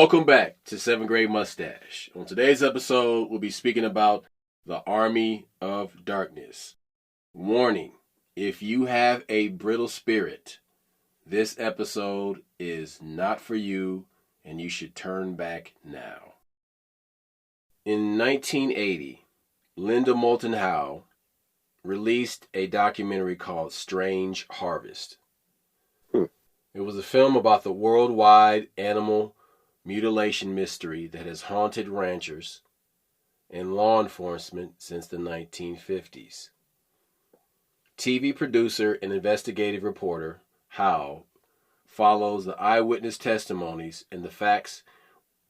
Welcome back to 7th Grade Mustache. On today's episode, we'll be speaking about the Army of Darkness. Warning, if you have a brittle spirit, this episode is not for you and you should turn back now. In 1980, Linda Moulton Howe released a documentary called Strange Harvest. It was a film about the worldwide animal mutilation mystery that has haunted ranchers and law enforcement since the 1950s. TV producer and investigative reporter Howe follows the eyewitness testimonies and the facts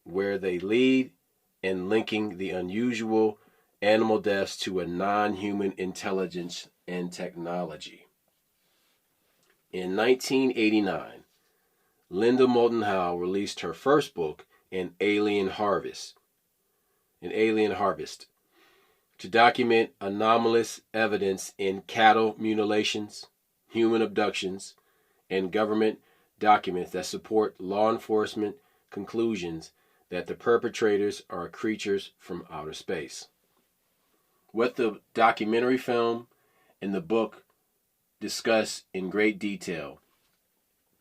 where they lead in linking the unusual animal deaths to a non-human intelligence and technology. In 1989, Linda Moulton Howe released her first book, An Alien Harvest, to document anomalous evidence in cattle mutilations, human abductions, and government documents that support law enforcement conclusions that the perpetrators are creatures from outer space. What the documentary film and the book discuss in great detail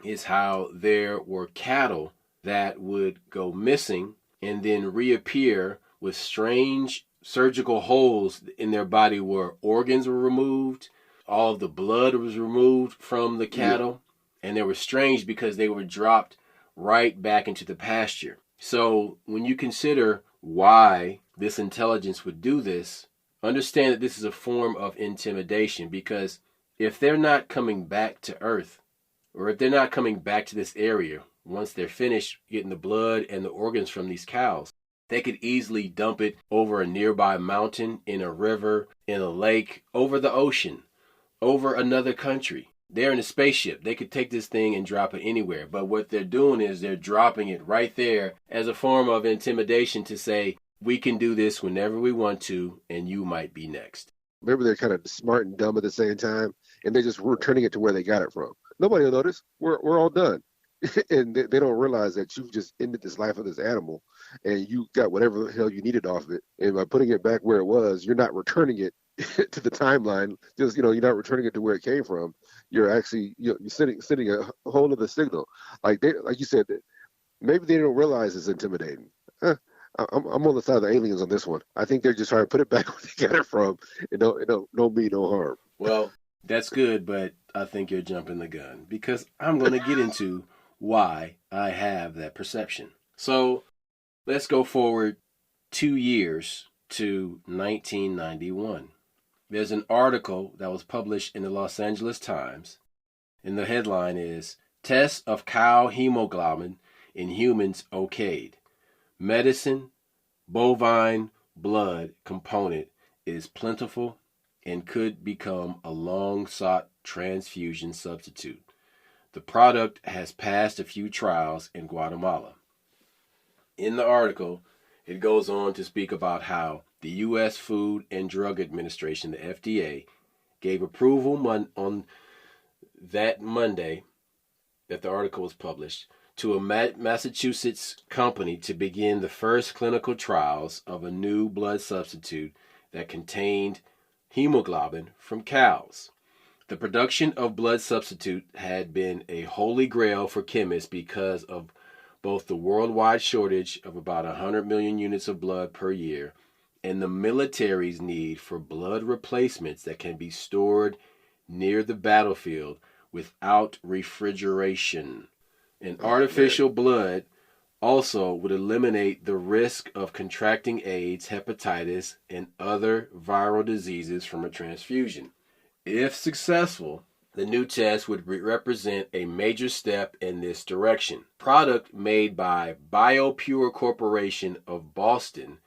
is how there were cattle that would go missing and then reappear with strange surgical holes in their body where organs were removed, all of the blood was removed from the cattle, and they were strange because they were dropped right back into the pasture. So when you consider why this intelligence would do this, understand that this is a form of intimidation, because if they're not coming back to Earth, or if they're not coming back to this area once they're finished getting the blood and the organs from these cows, they could easily dump it over a nearby mountain, in a river, in a lake, over the ocean, over another country. They're in a spaceship. They could take this thing and drop it anywhere. But what they're doing is they're dropping it right there as a form of intimidation to say, we can do this whenever we want to, and you might be next. Maybe they're kind of smart and dumb at the same time, and they just returning it to where they got it from. Nobody will notice. We're all done. And they don't realize that you've just ended this life of this animal, and you got whatever the hell you needed off of it. And by putting it back where it was, you're not returning it to the timeline. Just, you're not returning it to where it came from. You're actually, you're sending a whole other signal. Like you said, maybe they don't realize it's intimidating. I'm on the side of the aliens on this one. I think they're just trying to put it back where they got it from, and don't mean no harm. Well, that's good, but I think you're jumping the gun, because I'm going to get into why I have that perception. So let's go forward 2 years to 1991. There's an article that was published in the Los Angeles Times, and the headline is, Tests of Cow Hemoglobin in Humans Okayed. Medicine, bovine blood component is plentiful and could become a long-sought transfusion substitute. The product has passed a few trials in Guatemala. In the article, it goes on to speak about how the U.S. Food and Drug Administration, the FDA, gave approval on that Monday that the article was published to a Massachusetts company to begin the first clinical trials of a new blood substitute that contained hemoglobin from cows. The production of blood substitute had been a holy grail for chemists because of both the worldwide shortage of about 100 million units of blood per year and the military's need for blood replacements that can be stored near the battlefield without refrigeration. And artificial blood also would eliminate the risk of contracting AIDS, hepatitis, and other viral diseases from a transfusion. If successful, the new test would represent a major step in this direction. Product made by BioPure Corporation of Boston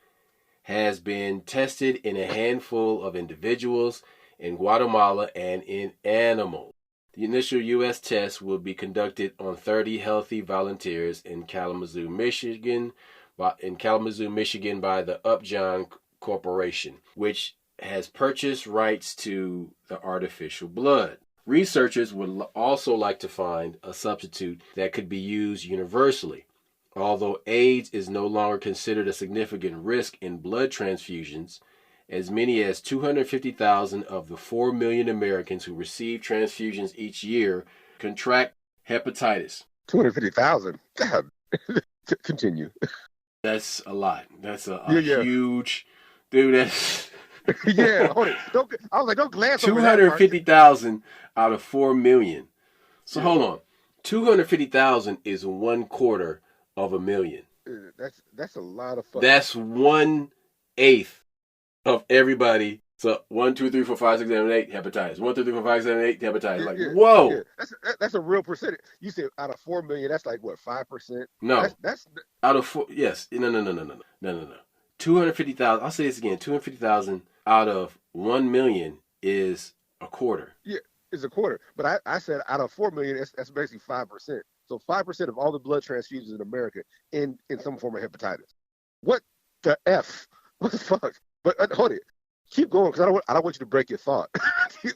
has been tested in a handful of individuals in Guatemala and in animals. The initial U.S. test will be conducted on 30 healthy volunteers in Kalamazoo, Michigan, by the Upjohn Corporation, which has purchased rights to the artificial blood. Researchers would also like to find a substitute that could be used universally, Although AIDS is no longer considered a significant risk in blood transfusions, as many as 250,000 of the 4 million Americans who receive transfusions each year contract hepatitis. 250,000. God. Continue. That's a lot. That's a Yeah. huge, dude. That's Yeah. Hold it. I was like, don't glance over that part. 250,000 out of 4 million. So Yeah. hold on. 250,000 is 1/4 of a million. That's a lot of fucking. That's 1/8 of everybody. So 1, 2, 3, 4, 5, 6, 7, 8 hepatitis. 1, 2, 3, 4, 5, 7, 8 hepatitis. Like, whoa. That's a real percentage. You said out of 4 million, that's like what, 5%? No. That's out of 4. Yes. No. 250,000. I'll say this again. 250,000 out of 1 million is a quarter. Yeah, it's a quarter. But I said out of 4 million, that's basically 5%. So 5% of all the blood transfusions in America in some form of hepatitis. What the F? What the fuck? But hold it. Keep going, because I don't want you to break your thought.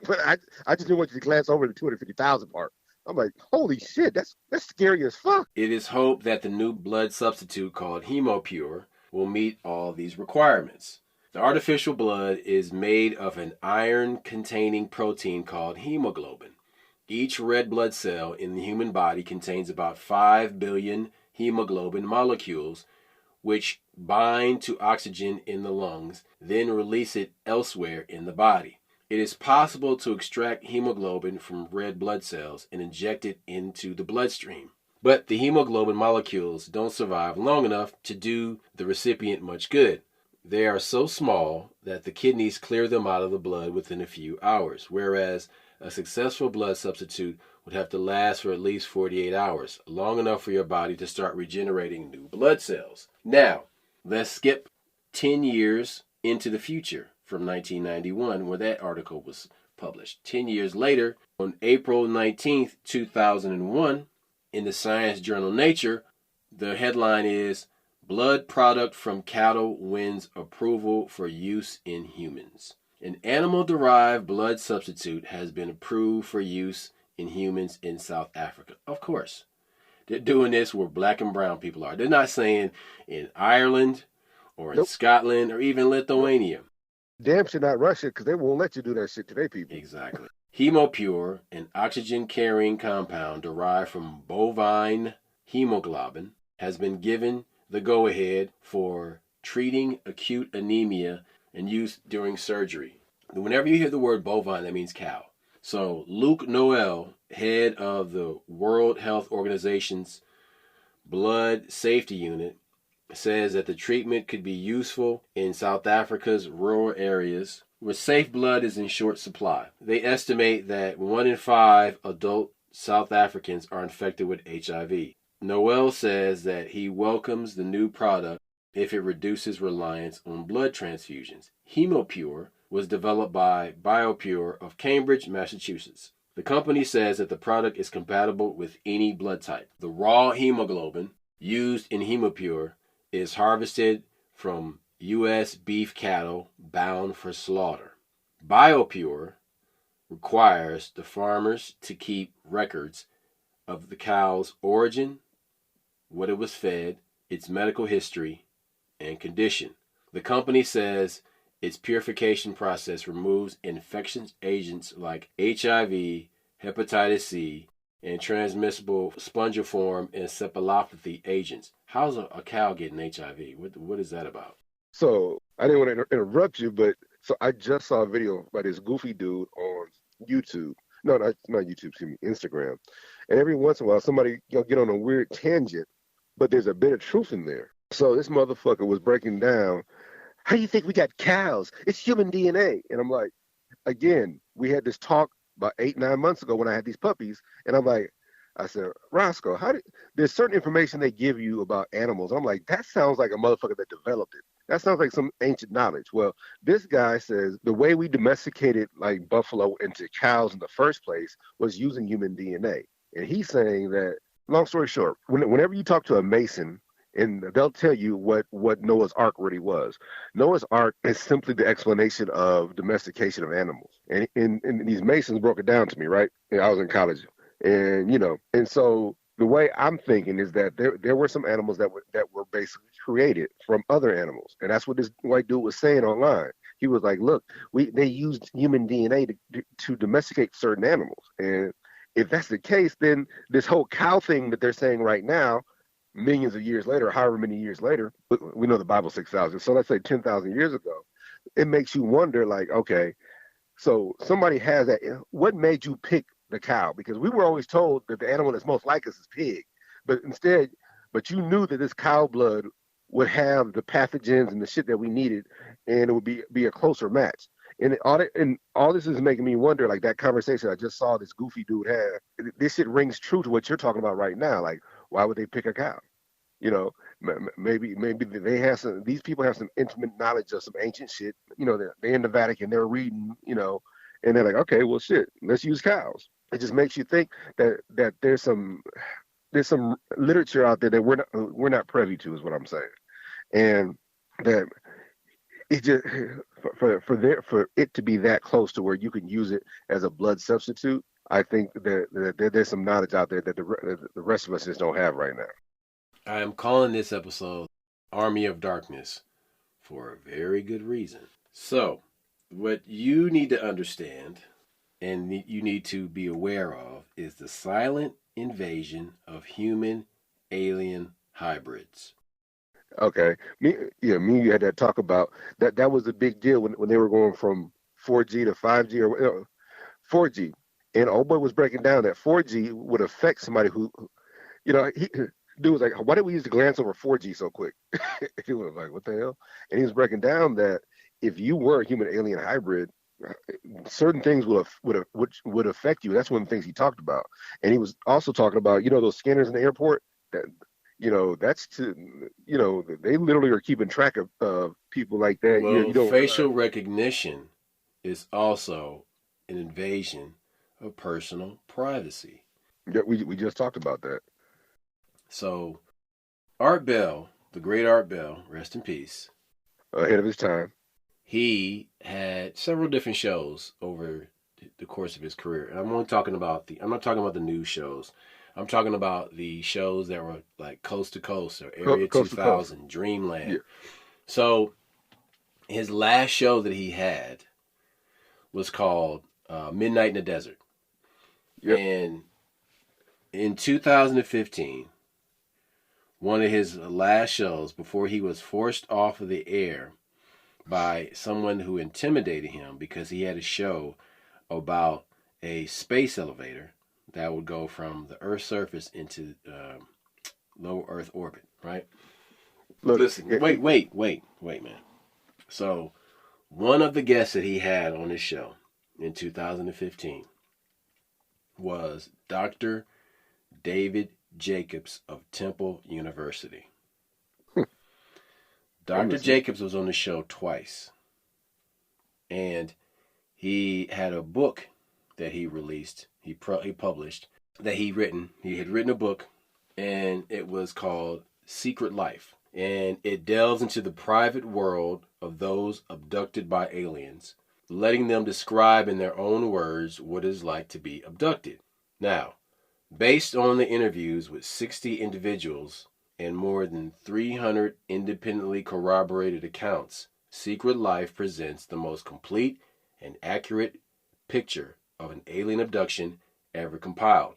But I just didn't want you to glance over the 250,000 part. I'm like, holy shit, that's scary as fuck. It is hoped that the new blood substitute called Hemopure will meet all these requirements. The artificial blood is made of an iron-containing protein called hemoglobin. Each red blood cell in the human body contains about 5 billion hemoglobin molecules, which bind to oxygen in the lungs, then release it elsewhere in the body. It is possible to extract hemoglobin from red blood cells and inject it into the bloodstream. But the hemoglobin molecules don't survive long enough to do the recipient much good. They are so small that the kidneys clear them out of the blood within a few hours, whereas a successful blood substitute would have to last for at least 48 hours, long enough for your body to start regenerating new blood cells. Now, let's skip 10 years into the future from 1991, where that article was published. 10 years later, on April 19th, 2001, in the science journal Nature, the headline is, Blood Product from Cattle Wins Approval for Use in Humans. An animal-derived blood substitute has been approved for use in humans in South Africa. Of course. They're doing this where black and brown people are. They're not saying in Ireland or in Scotland or even Lithuania. Damn sure not Russia, because they won't let you do that shit to their people. Exactly. Hemopure, an oxygen-carrying compound derived from bovine hemoglobin, has been given the go-ahead for treating acute anemia and use during surgery. Whenever you hear the word bovine, that means cow. So Luc Noel, head of the World Health Organization's Blood Safety Unit, says that the treatment could be useful in South Africa's rural areas where safe blood is in short supply. They estimate that 1 in 5 adult South Africans are infected with HIV. Noel says that he welcomes the new product if it reduces reliance on blood transfusions. Hemopure was developed by BioPure of Cambridge, Massachusetts. The company says that the product is compatible with any blood type. The raw hemoglobin used in Hemopure is harvested from U.S. beef cattle bound for slaughter. BioPure requires the farmers to keep records of the cow's origin, what it was fed, its medical history, and condition. The company says its purification process removes infectious agents like HIV, hepatitis C, and transmissible spongiform encephalopathy agents. How's a cow getting HIV? What is that about? So I didn't want to interrupt you, but so I just saw a video by this goofy dude on YouTube. No, not YouTube, excuse me, Instagram. And every once in a while, somebody get on a weird tangent, but there's a bit of truth in there. So this motherfucker was breaking down, how do you think we got cows? It's human DNA. And I'm like, again, we had this talk about 8-9 months ago when I had these puppies, and I said, Roscoe, there's certain information they give you about animals. I'm like, that sounds like a motherfucker that developed it. That sounds like some ancient knowledge. Well, this guy says the way we domesticated like buffalo into cows in the first place was using human DNA. And he's saying that, long story short, whenever you talk to a Mason, and they'll tell you what Noah's Ark really was. Noah's Ark is simply the explanation of domestication of animals. And these Masons broke it down to me, right? And I was in college. And, and so the way I'm thinking is that there were some animals that were basically created from other animals, and that's what this white dude was saying online. He was like, "Look, they used human DNA to domesticate certain animals, and if that's the case, then this whole cow thing that they're saying right now, millions of years later, however many years later, we know the Bible 6,000, so let's say 10,000 years ago, it makes you wonder, like, okay, so somebody has that. What made you pick the cow? Because we were always told that the animal that's most like us is pig, but instead, but you knew that this cow blood would have the pathogens and the shit that we needed, and it would be a closer match. And all this is making me wonder, like that conversation I just saw this goofy dude have. This shit rings true to what you're talking about right now. Like, why would they pick a cow? You know, maybe they have some. These people have some intimate knowledge of some ancient shit. You know, they're in the Vatican, they're reading. You know, and they're like, okay, well, shit, let's use cows. It just makes you think that there's some literature out there that we're not privy to, is what I'm saying, and that it just for it to be that close to where you can use it as a blood substitute. I think that there's some knowledge out there that the rest of us just don't have right now. I am calling this episode Army of Darkness for a very good reason. So, what you need to understand and you need to be aware of is the silent invasion of human alien hybrids. Okay, me and you had that talk about that. That was a big deal when they were going from 4G to 5G or 4G, and old boy was breaking down that 4G would affect somebody who he dude was like, why did we use to glance over 4G so quick? He was like, what the hell? And he was breaking down that if you were a human alien hybrid, certain things would affect you. That's one of the things he talked about. And he was also talking about, those scanners in the airport that, that's to, they literally are keeping track of people like that. Well, you don't facial recognition is also an invasion of personal privacy. Yeah, we just talked about that. So, Art Bell, the great Art Bell, rest in peace. Ahead of his time. He had several different shows over the course of his career. And I'm not talking about the news shows. I'm talking about the shows that were like Coast to Coast or Area Coast 2000, Dreamland. Yeah. So his last show that he had was called Midnight in the Desert. Yep. And in 2015, one of his last shows before he was forced off of the air by someone who intimidated him because he had a show about a space elevator that would go from the Earth's surface into low Earth orbit, right? Listen, wait, man. So, one of the guests that he had on his show in 2015 was Dr. David Jacobs of Temple University. Dr. Jacobs was on the show twice. And he had a book that he released, he published, that he had written a book, and it was called Secret Life. And it delves into the private world of those abducted by aliens, letting them describe in their own words what it is like to be abducted. Now, based on the interviews with 60 individuals and more than 300 independently corroborated accounts, Secret Life presents the most complete and accurate picture of an alien abduction ever compiled.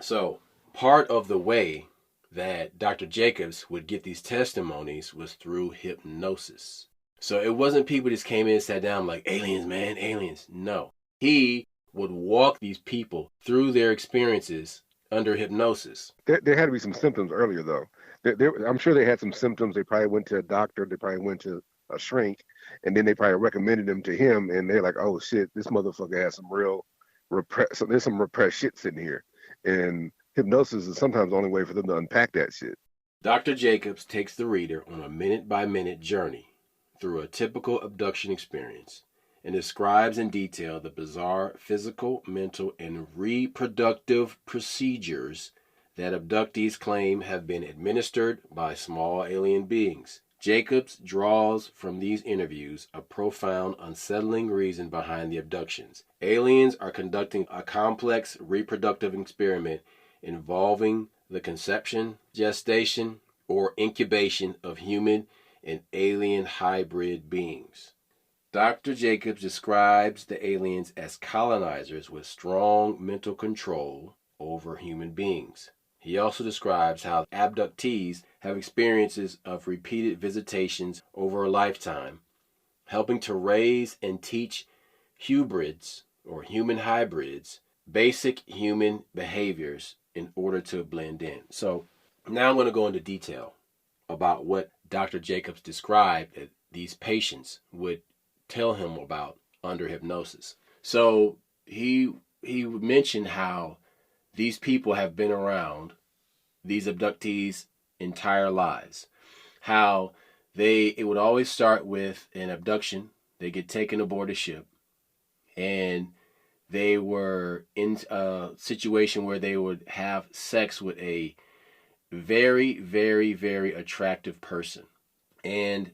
So, part of the way that Dr. Jacobs would get these testimonies was through hypnosis. So it wasn't people just came in and sat down like, aliens, man, aliens. No. He would walk these people through their experiences under hypnosis. There had to be some symptoms earlier, though. I'm sure they had some symptoms. They probably went to a doctor. They probably went to a shrink, and then they probably recommended them to him. And they're like, "Oh shit, this motherfucker has some real so there's some repressed shit sitting here." And hypnosis is sometimes the only way for them to unpack that shit. Dr. Jacobs takes the reader on a minute-by-minute journey through a typical abduction experience and describes in detail the bizarre physical, mental, and reproductive procedures that abductees claim have been administered by small alien beings. Jacobs draws from these interviews a profound, unsettling reason behind the abductions. Aliens are conducting a complex reproductive experiment involving the conception, gestation, or incubation of human and alien hybrid beings. Dr. Jacobs describes the aliens as colonizers with strong mental control over human beings. He also describes how abductees have experiences of repeated visitations over a lifetime, helping to raise and teach hybrids or human hybrids basic human behaviors in order to blend in. So now I'm going to go into detail about what Dr. Jacobs described that these patients would tell him about under hypnosis. So he mentioned how these people have been around these abductees' entire lives. How it would always start with an abduction. They get taken aboard a ship, and they were in a situation where they would have sex with a very, very, very attractive person. And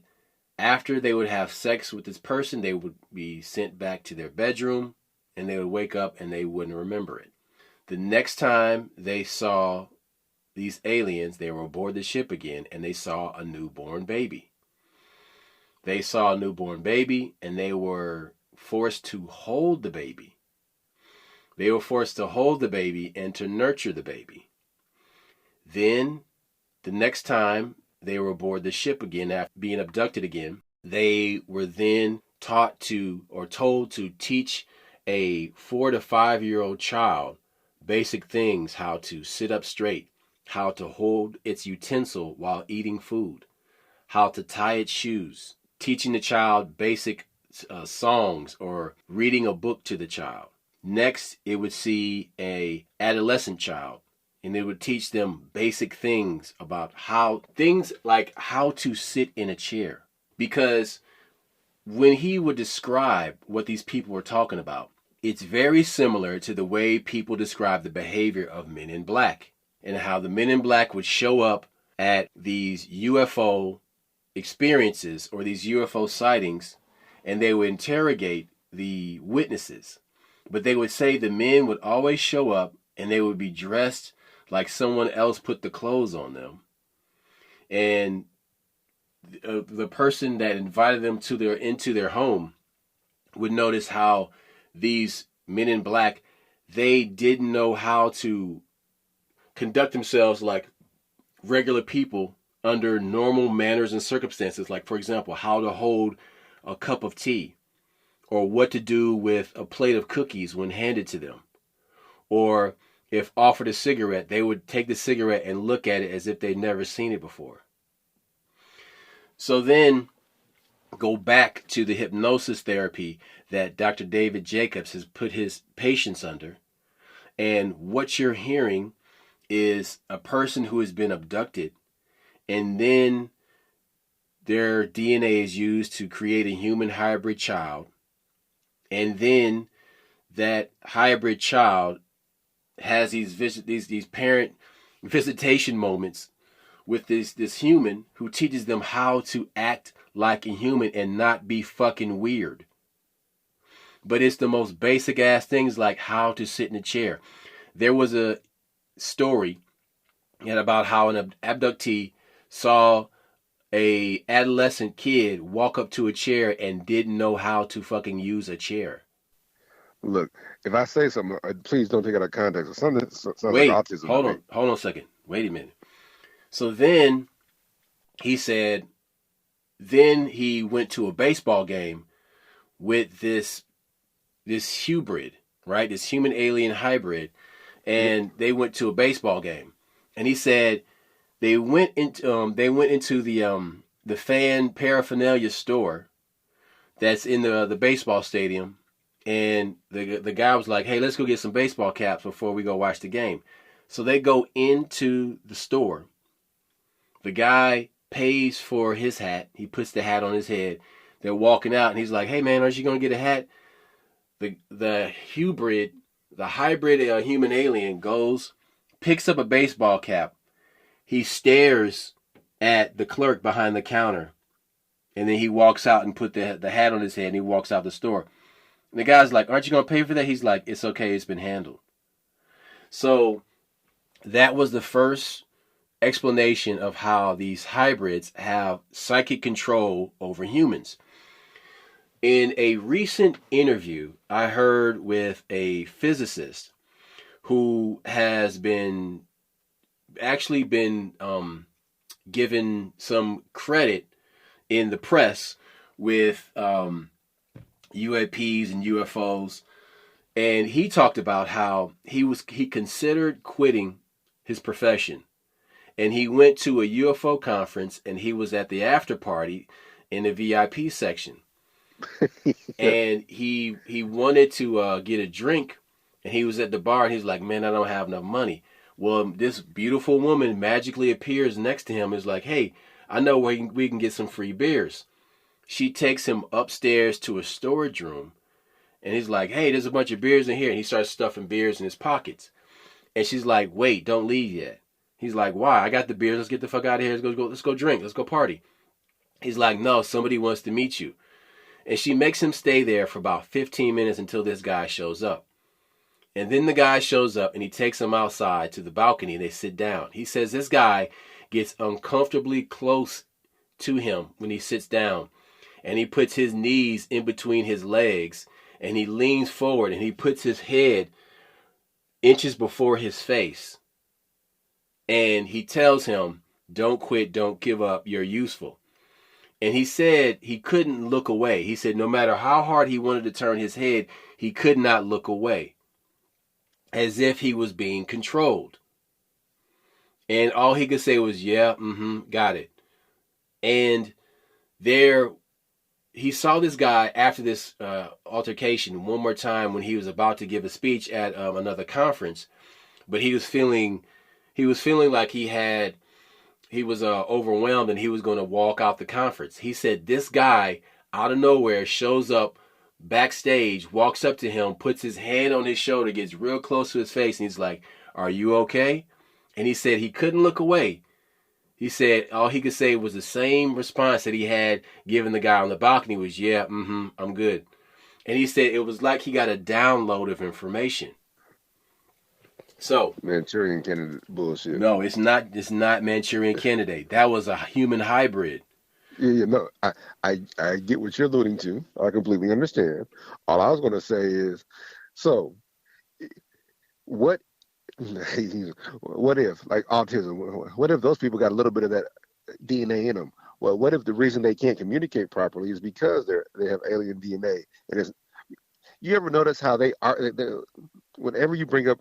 after they would have sex with this person, they would be sent back to their bedroom, and they would wake up and they wouldn't remember it. The next time they saw these aliens, they were aboard the ship again, and they saw a newborn baby. They saw a newborn baby, and they were forced to hold the baby. They were forced to hold the baby and to nurture the baby. Then, the next time they were aboard the ship again after being abducted again, they were then taught to or told to teach a 4 to 5-year-old child basic things: how to sit up straight, how to hold its utensil while eating food, how to tie its shoes, teaching the child basic songs or reading a book to the child. Next, it would see a adolescent child, and they would teach them basic things about things like how to sit in a chair. Because when he would describe what these people were talking about, it's very similar to the way people describe the behavior of men in black, and how the men in black would show up at these UFO experiences or these UFO sightings, and they would interrogate the witnesses. But they would say the men would always show up and they would be dressed like someone else put the clothes on them. And the person that invited them into their home would notice how these men in black, they didn't know how to conduct themselves like regular people under normal manners and circumstances. Like, for example, how to hold a cup of tea, or what to do with a plate of cookies when handed to them. Or if offered a cigarette, they would take the cigarette and look at it as if they'd never seen it before. So then go back to the hypnosis therapy that Dr. David Jacobs has put his patients under. And what you're hearing is a person who has been abducted, and then their DNA is used to create a human hybrid child. And then that hybrid child has these parent visitation moments with this human who teaches them how to act like a human and not be fucking weird. But it's the most basic ass things, like how to sit in a chair. There was a story about how an abductee saw a adolescent kid walk up to a chair and didn't know how to fucking use a chair. Look, if I say something, please don't take it out of context. Something sounds like Wait, autism. hold on a second. Wait a minute. So then he said, then he went to a baseball game with this hybrid, right? This human alien hybrid, and they went to a baseball game, and he said they went into the fan paraphernalia store that's in the baseball stadium, and the guy was like, "Hey, let's go get some baseball caps before we go watch the game." So they go into the store. The guy pays for his hat. He puts the hat on his head. They're walking out, and he's like, "Hey, man, aren't you gonna get a hat?" The hybrid human alien goes, picks up a baseball cap. He stares at the clerk behind the counter, and then he walks out and put the hat on his head, and he walks out the store. And the guy's like, "Aren't you gonna pay for that?" He's like, "It's okay, it's been handled." So that was the first explanation of how these hybrids have psychic control over humans. In a recent interview I heard with a physicist who has been actually been given some credit in the press with UAPs and UFOs, and he talked about how he considered quitting his profession, and he went to a UFO conference, and he was at the after party in the VIP section, Yeah. and he wanted to get a drink, and he was at the bar, and he's like, man, I don't have enough money. Well, this beautiful woman magically appears next to him, is like, hey, I know where we can get some free beers. She takes him upstairs to a storage room, and he's like, hey, there's a bunch of beers in here, and he starts stuffing beers in his pockets, and she's like, wait, don't leave yet. He's like, why? I got the beers. Let's get the fuck out of here. Let's go drink. Let's go party. He's like, no, somebody wants to meet you. And she makes him stay there for about 15 minutes until this guy shows up. And then the guy shows up and he takes him outside to the balcony and they sit down. He says this guy gets uncomfortably close to him when he sits down, and he puts his knees in between his legs, and he leans forward and he puts his head inches before his face. And he tells him, don't quit, don't give up, you're useful. And he said he couldn't look away. He said no matter how hard he wanted to turn his head, he could not look away, as if he was being controlled. And all he could say was, yeah, got it. And there, he saw this guy after this altercation one more time when he was about to give a speech at another conference, but he was feeling like he was overwhelmed and he was going to walk out the conference. He said this guy out of nowhere shows up backstage, walks up to him, puts his hand on his shoulder, gets real close to his face, and he's like, are you okay? And he said he couldn't look away. He said all he could say was the same response that he had given the guy on the balcony was, yeah, I'm good. And he said it was like he got a download of information. So Manchurian candidate bullshit. no, it's not. It's not Manchurian candidate. That was a human hybrid. Yeah, no, I get what you're alluding to. I completely understand. All I was going to say is, so what, what if, like autism, what if those people got a little bit of that DNA in them? Well, what if the reason they can't communicate properly is because they have alien DNA? And it's, you ever notice how whenever you bring up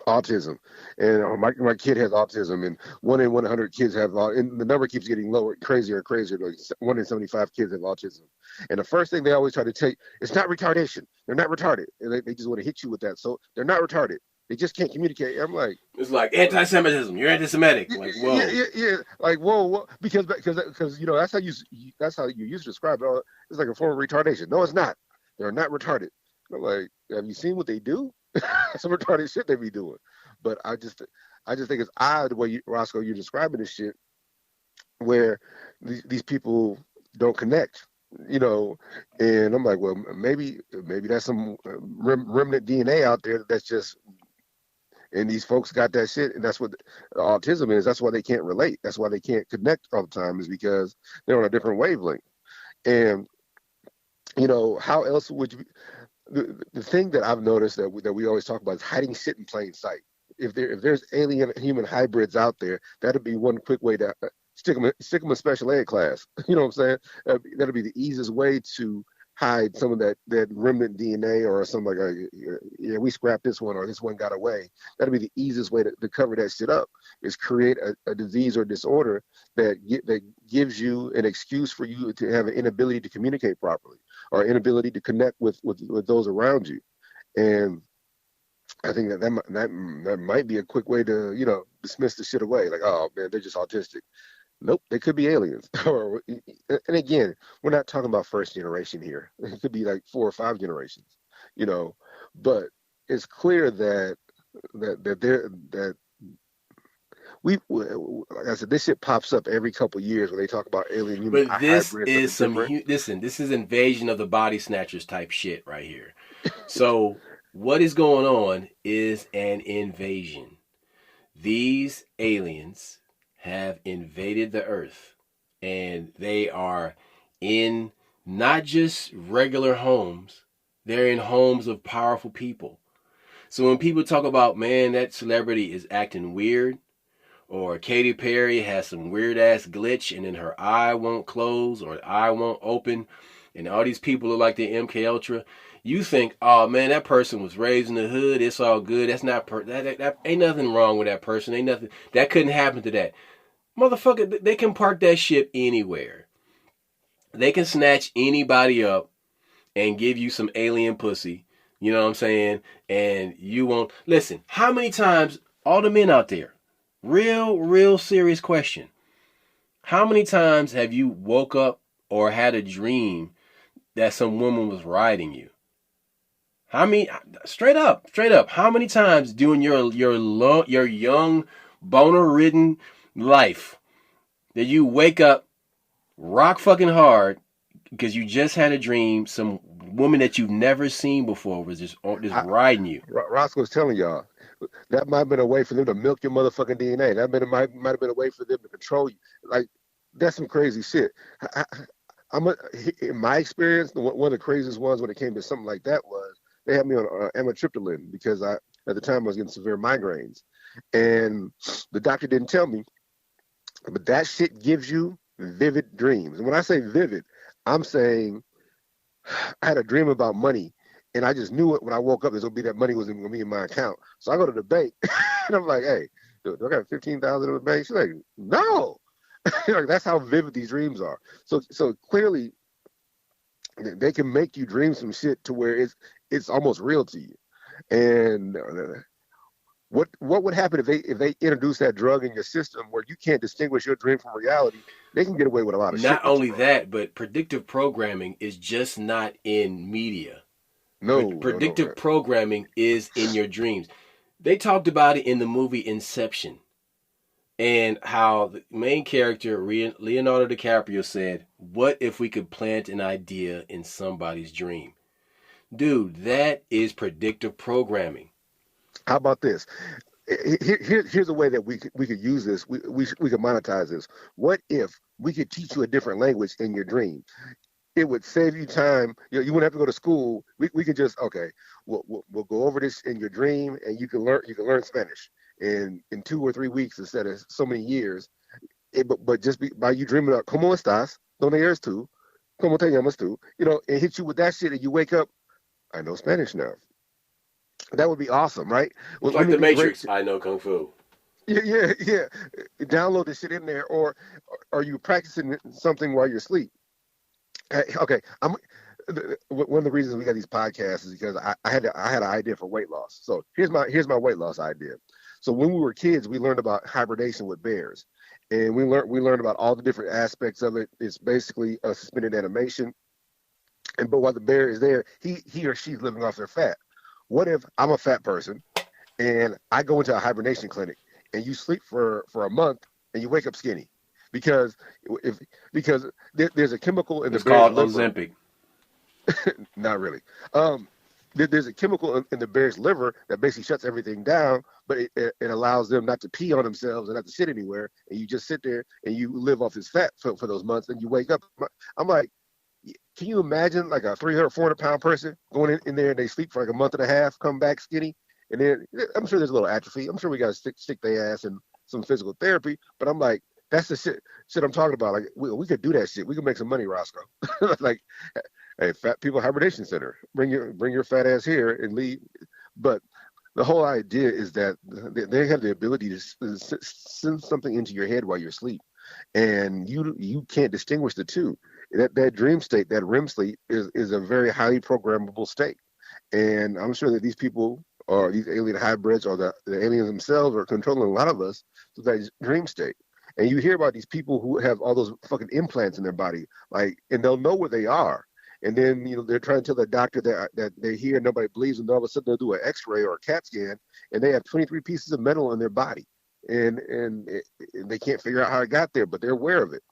autism, and my kid has autism, and 1 in 100 kids have, and the number keeps getting lower, crazier and crazier. Like 1 in 75 kids have autism, and the first thing they always try to tell you, it's not retardation. They're not retarded, and they just want to hit you with that. So they're not retarded. They just can't communicate. I'm like, it's like anti-Semitism. You're anti-Semitic. Like whoa, yeah. Like whoa, because that's how you used to describe it. Oh, it's like a form of retardation. No, it's not. They're not retarded. I'm like, have you seen what they do? Some retarded shit they be doing. But I just think it's odd the way Roscoe, you're describing this shit, where these people don't connect, and I'm like, well, maybe that's some remnant DNA out there that's just, and these folks got that shit, and that's what autism is. That's why they can't relate. That's why they can't connect all the time, is because they're on a different wavelength. And how else would you? The thing that I've noticed that we always talk about is hiding shit in plain sight. If there's alien human hybrids out there, that'd be one quick way to stick them in special ed class. You know what I'm saying? That'd be the easiest way to hide some of that remnant DNA, or something like, yeah, we scrapped this one, or this one got away. That'd be the easiest way to cover that shit up, is create a disease or disorder that gives you an excuse for you to have an inability to communicate properly, or inability to connect with those around you. And I think that might be a quick way to dismiss the shit away, like, oh man, they're just autistic. Nope, they could be aliens. And again, we're not talking about first generation here. It could be like 4 or 5 generations, But it's clear that we, like I said, this shit pops up every couple of years when they talk about alien human but this hybrids. this is invasion of the body snatchers type shit right here. So what is going on is an invasion. These aliens have invaded the earth, and they are in not just regular homes, they're in homes of powerful people. So when people talk about, man, that celebrity is acting weird, or Katy Perry has some weird ass glitch and then her eye won't close or eye won't open, and all these people look like they're MK Ultra, you think, oh man, that person was raised in the hood. It's all good. That's not that ain't nothing wrong with that person. Ain't nothing that couldn't happen to that motherfucker. They can park that ship anywhere. They can snatch anybody up and give you some alien pussy. You know what I'm saying? And you won't listen. How many times all the men out there? Real serious question. How many times have you woke up or had a dream that some woman was riding you? How many? Straight up. How many times during your young boner-ridden life did you wake up rock fucking hard because you just had a dream some woman that you've never seen before was just riding you? Roscoe's telling y'all that might have been a way for them to milk your motherfucking DNA. Might have been a way for them to control you. Like that's some crazy shit. I, in my experience, one of the craziest ones when it came to something like that was they had me on amitriptyline because at the time I was getting severe migraines, and the doctor didn't tell me, but that shit gives you vivid dreams. And when I say vivid, I'm saying I had a dream about money, and I just knew it when I woke up. There's gonna be that money was gonna be in my account. So I go to the bank, and I'm like, "Hey, do I got 15,000 in the bank?" She's like, "No." Like, that's how vivid these dreams are. So clearly, they can make you dream some shit to where it's almost real to you. And what would happen if they introduce that drug in your system where you can't distinguish your dream from reality? They can get away with a lot of shit. Not only that, but predictive programming is just not in media. Predictive programming is in your dreams. They talked about it in the movie Inception, and how the main character Leonardo DiCaprio said, "What if we could plant an idea in somebody's dream?" Dude, that is predictive programming. How about this? Here's a way that we could use this. We could monetize this. What if we could teach you a different language in your dream? It would save you time. You wouldn't have to go to school. We could just we'll go over this in your dream, and you can learn Spanish in 2 or 3 weeks instead of so many years. But just by you dreaming up, ¿Cómo estás? ¿Dónde eres tú? ¿Cómo te llamas tú? And hit you with that shit, and you wake up. I know Spanish now. That would be awesome, right? It's like the Matrix. I know Kung Fu. Yeah. Download this shit in there, or are you practicing something while you're asleep? Okay, one of the reasons we got these podcasts is because I had an idea for weight loss. So here's my weight loss idea. So when we were kids, we learned about hibernation with bears, and we learned about all the different aspects of it. It's basically a suspended animation, but while the bear is there, he or she's living off their fat. What if I'm a fat person and I go into a hibernation clinic and you sleep for a month and you wake up skinny? Because there's a chemical in the bear's liver. It's called Ozempic. Not really. There's a chemical in the bear's liver that basically shuts everything down, but it allows them not to pee on themselves and not to shit anywhere. And you just sit there and you live off this fat for those months, and you wake up. I'm like, can you imagine like a 300, 400-pound person going in there and they sleep for like a month and a half, come back skinny, and then I'm sure there's a little atrophy. I'm sure we got to stick their ass in some physical therapy, but I'm like, that's the shit I'm talking about. Like we could do that shit. We could make some money, Roscoe. Like, hey, fat people hibernation center. Bring your fat ass here and leave. But the whole idea is that they have the ability to send something into your head while you're asleep, and you can't distinguish the two. That dream state, that REM sleep, is a very highly programmable state, and I'm sure that these people or these alien hybrids or the aliens themselves are controlling a lot of us to that dream state. And you hear about these people who have all those fucking implants in their body, like, and they'll know where they are. And then, they're trying to tell the doctor that they're here and nobody believes them. And all of a sudden they'll do an x-ray or a CAT scan and they have 23 pieces of metal in their body. And they can't figure out how it got there, but they're aware of it.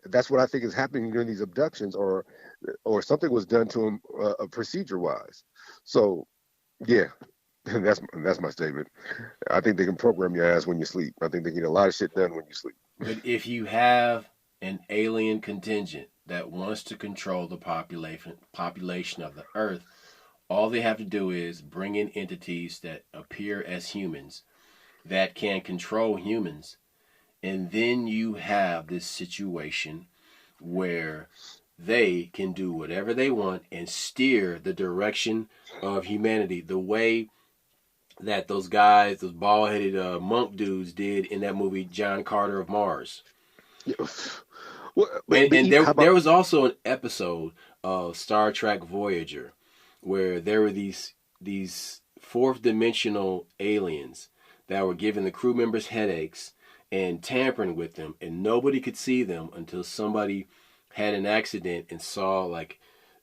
That's what I think is happening during these abductions, or something was done to them procedure-wise. So, yeah, That's my statement. I think they can program your ass when you sleep. I think they get a lot of shit done when you sleep. But if you have an alien contingent that wants to control the population of the Earth, all they have to do is bring in entities that appear as humans that can control humans, and then you have this situation where they can do whatever they want and steer the direction of humanity the way that those guys, those bald headed monk dudes, did in that movie John Carter of Mars. Yeah. Well, And there how about there was also an episode of Star Trek Voyager where there were these fourth dimensional aliens that were giving the crew members headaches and tampering with them, and nobody could see them until somebody had an accident and saw like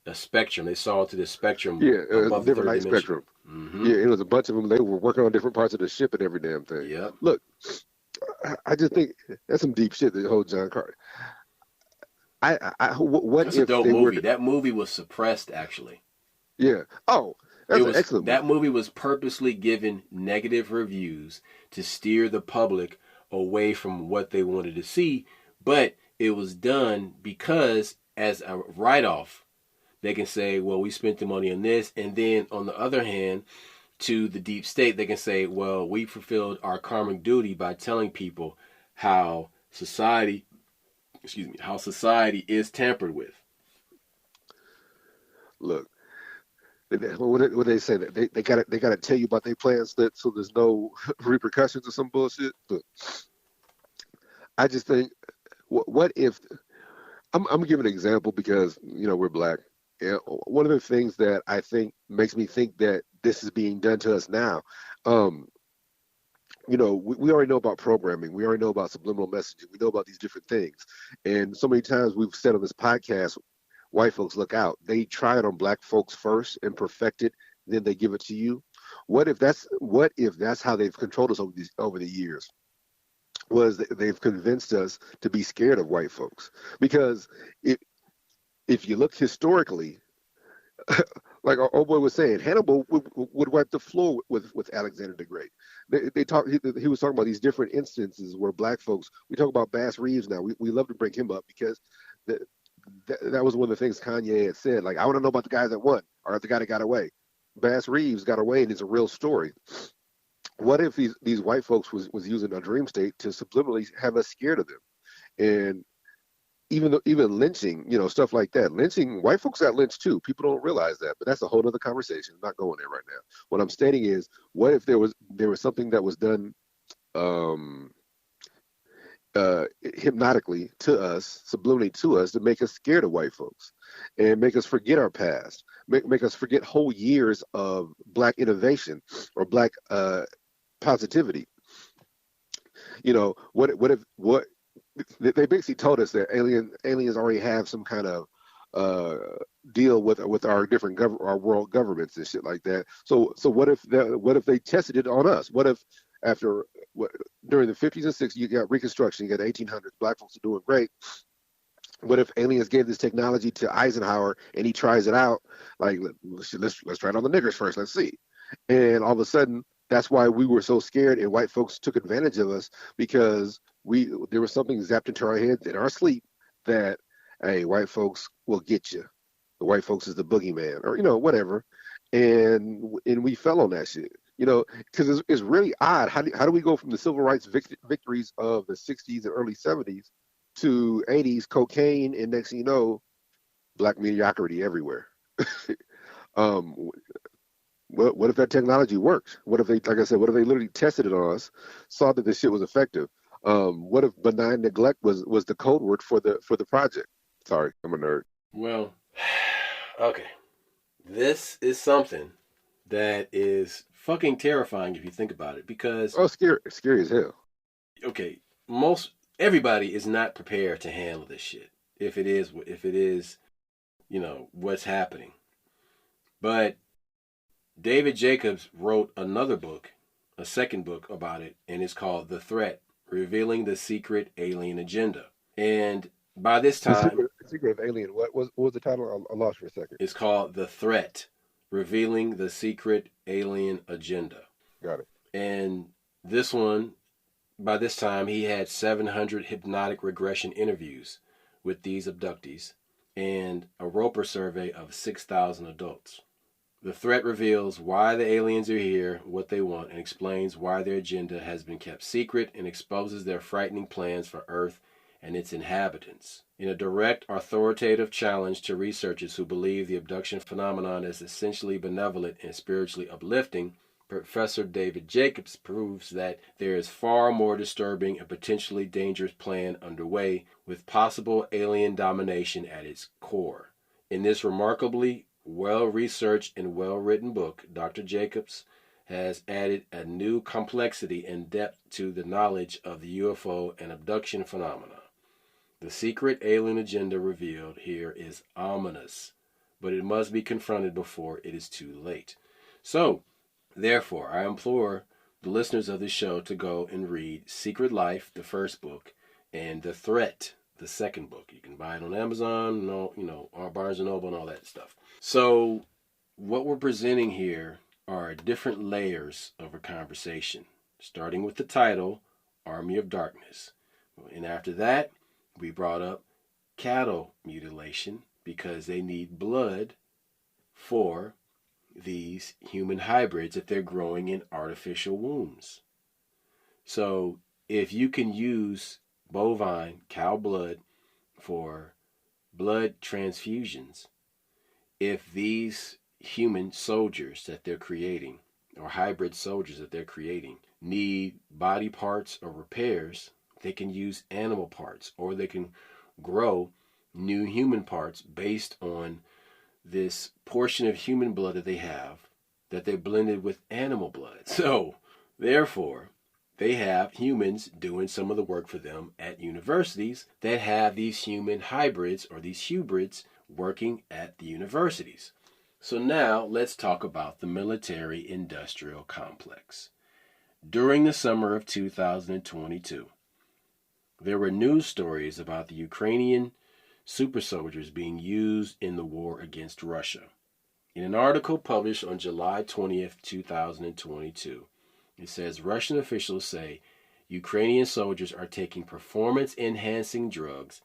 a spectrum. They saw to the spectrum yeah, above the different third light dimension. spectrum? Mm-hmm. Yeah, it was a bunch of them. They were working on different parts of the ship and every damn thing. Yep. Look, I just think that's some deep shit. The whole John Carter. What That's a if dope they were? movie. That movie was suppressed actually. Yeah. Oh, It that's an was excellent that movie. movie was purposely given negative reviews to steer the public away from what they wanted to see, but it was done because as a write-off, they can say, "Well, we spent the money on this," and then on the other hand, to the deep state, they can say, "Well, we fulfilled our karmic duty by telling people how society, how society is tampered with." Look, what they say that they gotta tell you about their plans that so there's no repercussions or some bullshit. Look, I just think, what if I'm giving an example because we're black. Yeah, one of the things that I think makes me think that this is being done to us now. Um, we already know about programming. We already know about subliminal messaging. We know about these different things. And so many times we've said on this podcast, white folks look out. They try it on black folks first and perfect it, then they give it to you. What if that's how they've controlled us over the years? Was that they've convinced us to be scared of white folks because if if you look historically, like our old boy was saying, Hannibal would wipe the floor with Alexander the Great. They talk. He was talking about these different instances where black folks. We talk about Bass Reeves now. We love to bring him up because the, that was one of the things Kanye had said. Like, I want to know about the guy that won or the guy that got away. Bass Reeves got away, and it's a real story. What if these white folks was using a dream state to subliminally have us scared of them? And even lynching, stuff like that. Lynching, white folks got lynched too. People don't realize that, but that's a whole other conversation. I'm not going there right now. What I'm stating is, what if there was something that was done um, hypnotically to us, subliminally to us, to make us scared of white folks and make us forget our past, make us forget whole years of black innovation or black positivity. What they basically told us that aliens already have some kind of uh, deal with our different our world governments and shit like that. So what if they tested it on us? What if after what, during the 50s and 60s you got Reconstruction, you got the 1800s, black folks are doing great. What if aliens gave this technology to Eisenhower and he tries it out? Like, let's try it on the niggers first. Let's see. And all of a sudden, that's why we were so scared, and white folks took advantage of us because there was something zapped into our heads in our sleep that, hey, white folks will get you. The white folks is the boogeyman, or whatever, and we fell on that shit. Because it's really odd. How do we go from the civil rights victories of the 60s and early 70s to 80s cocaine, and next thing you know, black mediocrity everywhere? um, what if that technology worked? What if they, like I said, what if they literally tested it on us, saw that this shit was effective? What if benign neglect was the code word for the project? Sorry, I'm a nerd. Well, okay. This is something that is fucking terrifying if you think about it because Oh, scary as hell. okay, most everybody is not prepared to handle this shit. If it is, what's happening. But David Jacobs wrote another book, a second book about it, and it's called The Threat: Revealing the Secret Alien Agenda. And by this The time, secret of alien. What was the title? I lost for a second. it's called The Threat: revealing the secret alien agenda. Got it. And this one, by this time, he had 700 hypnotic regression interviews with these abductees and a Roper survey of 6,000 adults. The threat reveals why the aliens are here, what they want, and explains why their agenda has been kept secret and exposes their frightening plans for Earth and its inhabitants. In a direct, authoritative challenge to researchers who believe the abduction phenomenon is essentially benevolent and spiritually uplifting, Professor David Jacobs proves that there is far more disturbing and potentially dangerous plan underway, with possible alien domination at its core. In this remarkably well-researched and well-written book, Dr. Jacobs has added a new complexity and depth to the knowledge of the UFO and abduction phenomena. The secret alien agenda revealed here is ominous, but it must be confronted before it is too late. So, therefore, I implore the listeners of this show to go and read Secret Life, the first book, and The Threat, the second book. You can buy it on Amazon, or Barnes & Noble and all that stuff. So, what we're presenting here are different layers of a conversation, starting with the title, Army of Darkness. And after that, we brought up cattle mutilation because they need blood for these human hybrids that they're growing in artificial wombs. So if you can use bovine cow blood for blood transfusions, if these human soldiers that they're creating, or hybrid soldiers that they're creating, need body parts or repairs, they can use animal parts, or they can grow new human parts based on this portion of human blood that they have that they blended with animal blood. So, therefore, they have humans doing some of the work for them at universities that have these human hybrids or these hybrids working at the universities. So now let's talk about the military-industrial complex. During the summer of 2022, there were news stories about the Ukrainian super soldiers being used in the war against Russia. In an article published on July 20th, 2022, it says Russian officials say Ukrainian soldiers are taking performance-enhancing drugs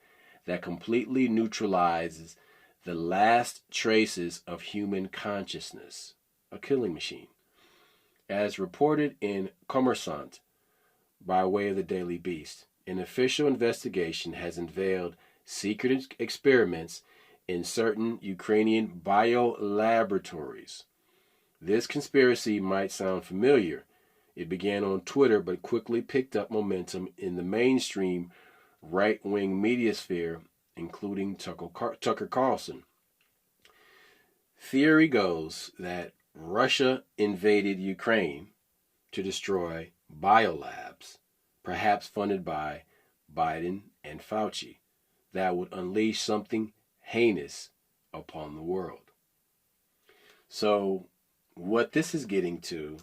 that completely neutralizes the last traces of human consciousness, a killing machine. As reported in Kommersant by way of the Daily Beast, an official investigation has unveiled secret experiments in certain Ukrainian biolaboratories. This conspiracy might sound familiar. It began on Twitter but quickly picked up momentum in the mainstream right-wing media sphere, including Tucker Carlson. Theory goes that Russia invaded Ukraine to destroy biolabs, perhaps funded by Biden and Fauci, that would unleash something heinous upon the world. So, what this is getting to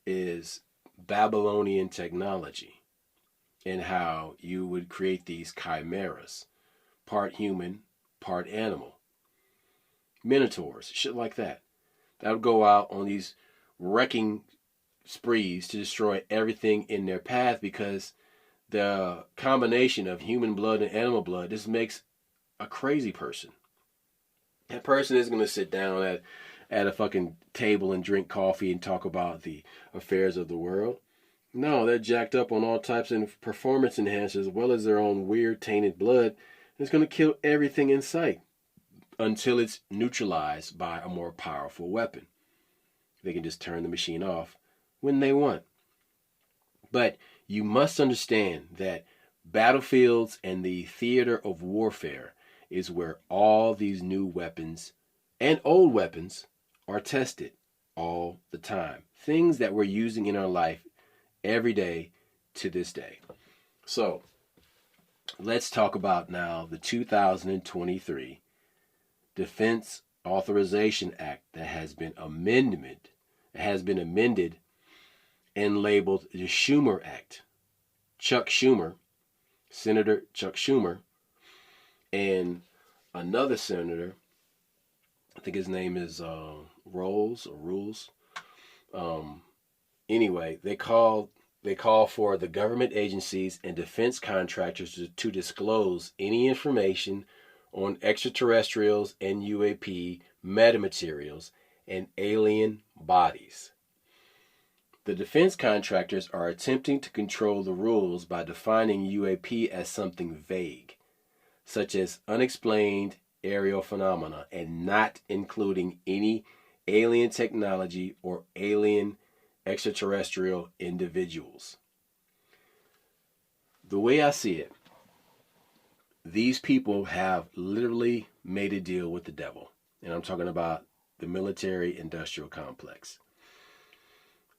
is Babylonian technology and how you would create these chimeras, part human, part animal. Minotaurs, shit like that. That would go out on these wrecking sprees to destroy everything in their path because the combination of human blood and animal blood just makes a crazy person. That person isn't going to sit down at a fucking table and drink coffee and talk about the affairs of the world. No, they're jacked up on all types of performance enhancers as well as their own weird tainted blood. It's going to kill everything in sight until it's neutralized by a more powerful weapon. They can just turn the machine off when they want. But you must understand that battlefields and the theater of warfare is where all these new weapons and old weapons are tested all the time. Things that we're using in our life every day to this day. So, let's talk about now the 2023 Defense Authorization Act that has been amended and labeled the Schumer Act. Chuck Schumer, Senator Chuck Schumer, and another senator, I think his name is roles or rules. Um, anyway, they call for the government agencies and defense contractors to disclose any information on extraterrestrials and UAP metamaterials and alien bodies. The defense contractors are attempting to control the rules by defining UAP as something vague, such as unexplained aerial phenomena, and not including any alien technology or alien extraterrestrial individuals. The way I see it, these people have literally made a deal with the devil. And I'm talking about the military industrial complex.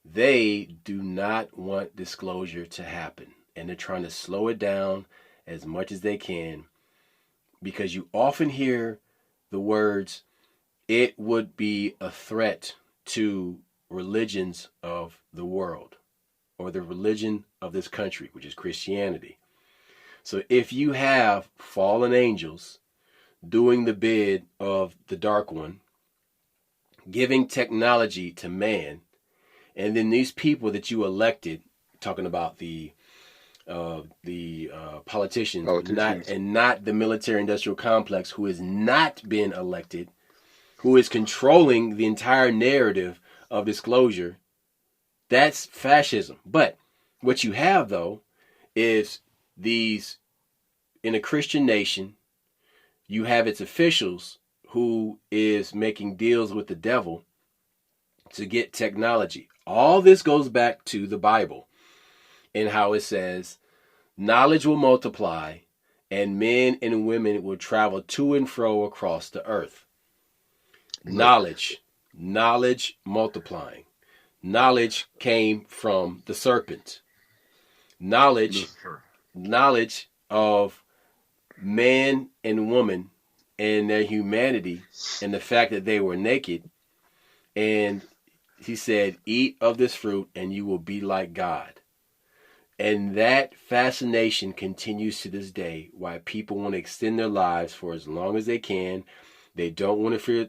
They do not want disclosure to happen. And they're trying to slow it down as much as they can, because you often hear the words, it would be a threat to religions of the world, or the religion of this country, which is Christianity. So if you have fallen angels doing the bid of the Dark One, giving technology to man, and then these people that you elected, talking about the politicians, not the military-industrial complex, who has not been elected, who is controlling the entire narrative of disclosure, that's fascism. But what you have, though, is these, in a Christian nation, you have its officials who is making deals with the devil to get technology. All this goes back to the Bible and how it says, knowledge will multiply and men and women will travel to and fro across the earth. Knowledge multiplying. Knowledge came from the serpent. Knowledge of man and woman and their humanity and the fact that they were naked. And he said, eat of this fruit and you will be like God. And that fascination continues to this day, why people want to extend their lives for as long as they can. They don't want to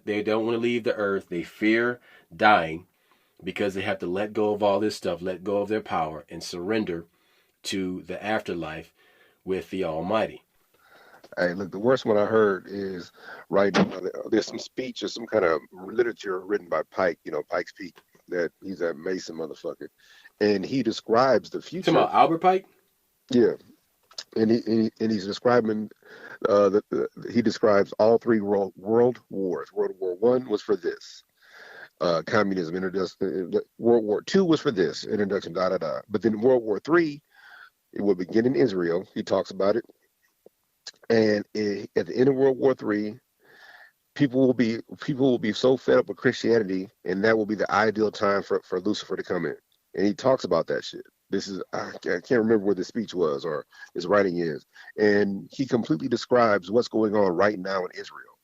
leave the earth. They fear dying because they have to let go of all this stuff, let go of their power, and surrender to the afterlife with the Almighty. Hey, look, the worst one I heard is right now. There's some speech or some kind of literature written by Pike, Pike's Peak, that he's a Mason motherfucker. And he describes the future. Talking about Albert Pike? Yeah. And he's describing, he describes all three world wars. World War I was for this. Communism, introduction. World War II was for this, introduction, da da da. But then World War III, it will begin in Israel. He talks about it. And at the end of World War III, people will be so fed up with Christianity, and that will be the ideal time for Lucifer to come in. And he talks about that shit. I can't remember where the speech was or his writing is. And he completely describes what's going on right now in Israel.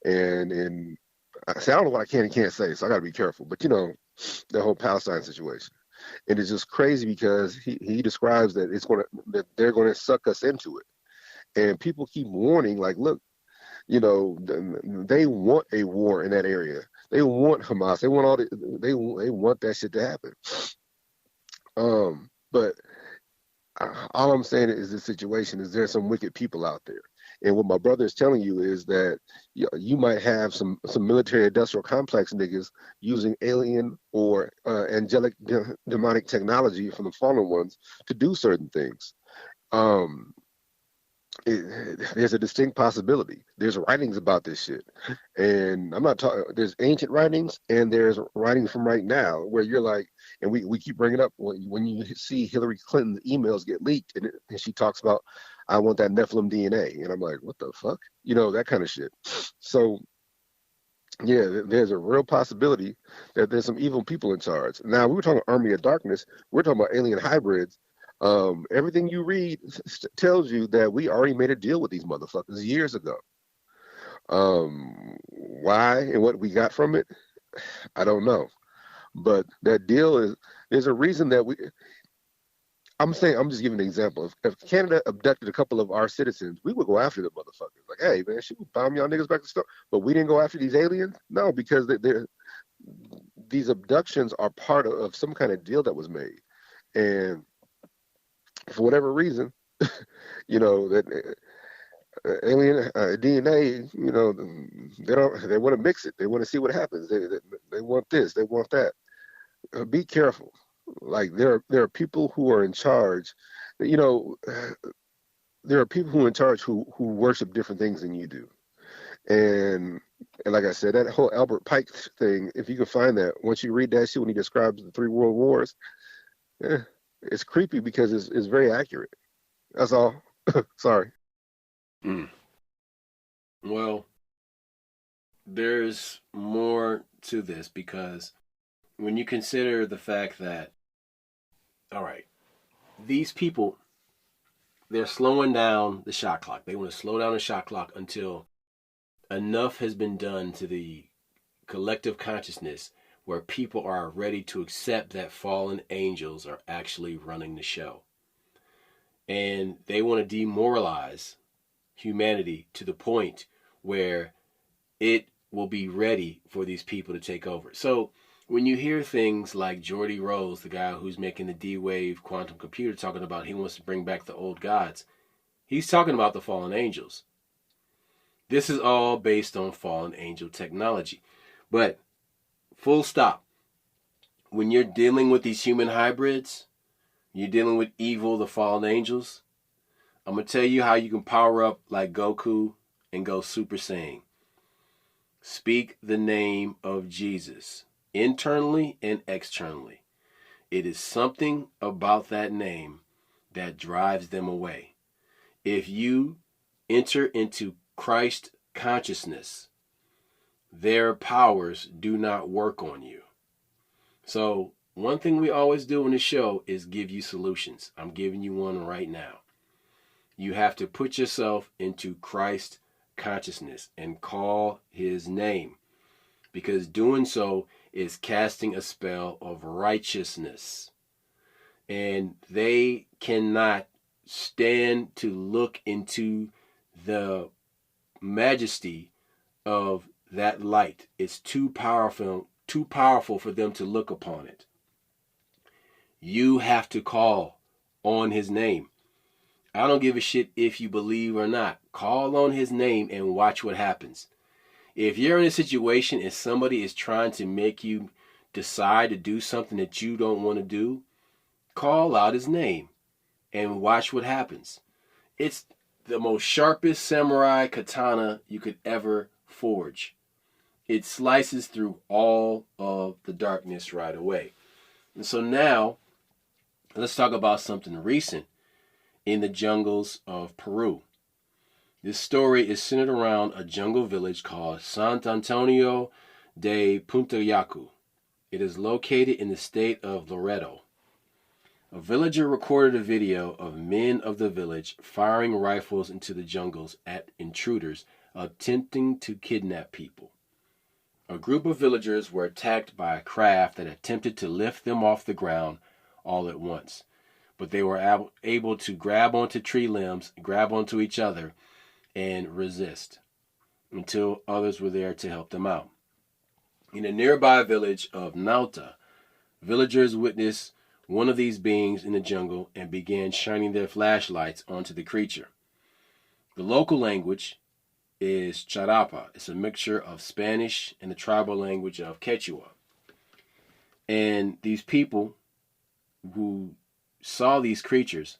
And I don't know what I can and can't say, so I got to be careful. But, the whole Palestine situation. And it's just crazy because he describes that that they're going to suck us into it. And people keep warning, like, look, they want a war in that area. They want Hamas. They want they want that shit to happen. But all I'm saying is this situation is there's some wicked people out there. And what my brother is telling you is that you might have some military industrial complex niggas using alien or angelic demonic technology from the fallen ones to do certain things. There's a distinct possibility. There's writings about this shit, and I'm not talking. There's ancient writings, and there's writings from right now where you're like, and we keep bringing up when you see Hillary Clinton's emails get leaked, and she talks about, I want that Nephilim DNA, and I'm like, what the fuck, that kind of shit. So yeah, there's a real possibility that there's some evil people in charge. Now we were talking Army of Darkness. We're talking about alien hybrids. Everything you read tells you that we already made a deal with these motherfuckers years ago. Why and what we got from it, I don't know. But that deal there's a reason that I'm just giving an example. If Canada abducted a couple of our citizens, we would go after the motherfuckers. Like, hey man, should we bomb y'all niggas back to stuff? But we didn't go after these aliens? No, because these abductions are part of some kind of deal that was made, and for whatever reason, that alien DNA, they want to mix it. They want to see what happens. They want this. They want that. Be careful. Like there are people who are in charge. You know, there are people who are in charge who worship different things than you do. And and like I said, that whole Albert Pike thing, if you can find that, once you read that shit when he describes the three world wars, eh, it's creepy because it's very accurate. That's all. Sorry. Mm. Well, there's more to this because when you consider the fact that, all right, these people, they're slowing down the shot clock. They want to slow down the shot clock until enough has been done to the collective consciousness where people are ready to accept that fallen angels are actually running the show. And they want to demoralize humanity to the point where it will be ready for these people to take over. So when you hear things like Geordie Rose, the guy who's making the D-Wave quantum computer, talking about he wants to bring back the old gods, he's talking about the fallen angels. This is all based on fallen angel technology. But full stop. When you're dealing with these human hybrids, you're dealing with evil, the fallen angels, I'm going to tell you how you can power up like Goku and go Super Saiyan. Speak the name of Jesus, internally and externally. It is something about that name that drives them away. If you enter into Christ consciousness, their powers do not work on you. So one thing we always do on the show is give you solutions. I'm giving you one right now. You have to put yourself into Christ consciousness and call his name, because doing so is casting a spell of righteousness. And they cannot stand to look into the majesty of that light. It's too powerful for them to look upon it. You have to call on his name. I don't give a shit if you believe or not. Call on his name and watch what happens. If you're in a situation and somebody is trying to make you decide to do something that you don't want to do, call out his name and watch what happens. It's the most sharpest samurai katana you could ever forge. It slices through all of the darkness right away. And so now, let's talk about something recent in the jungles of Peru. This story is centered around a jungle village called Sant Antonio de Puntayacu. It is located in the state of Loreto. A villager recorded a video of men of the village firing rifles into the jungles at intruders attempting to kidnap people. A group of villagers were attacked by a craft that attempted to lift them off the ground all at once. But they were able to grab onto tree limbs, grab onto each other, and resist until others were there to help them out. In a nearby village of Nauta, villagers witnessed one of these beings in the jungle and began shining their flashlights onto the creature. The local language is Charapa. It's a mixture of Spanish and the tribal language of Quechua. And these people who saw these creatures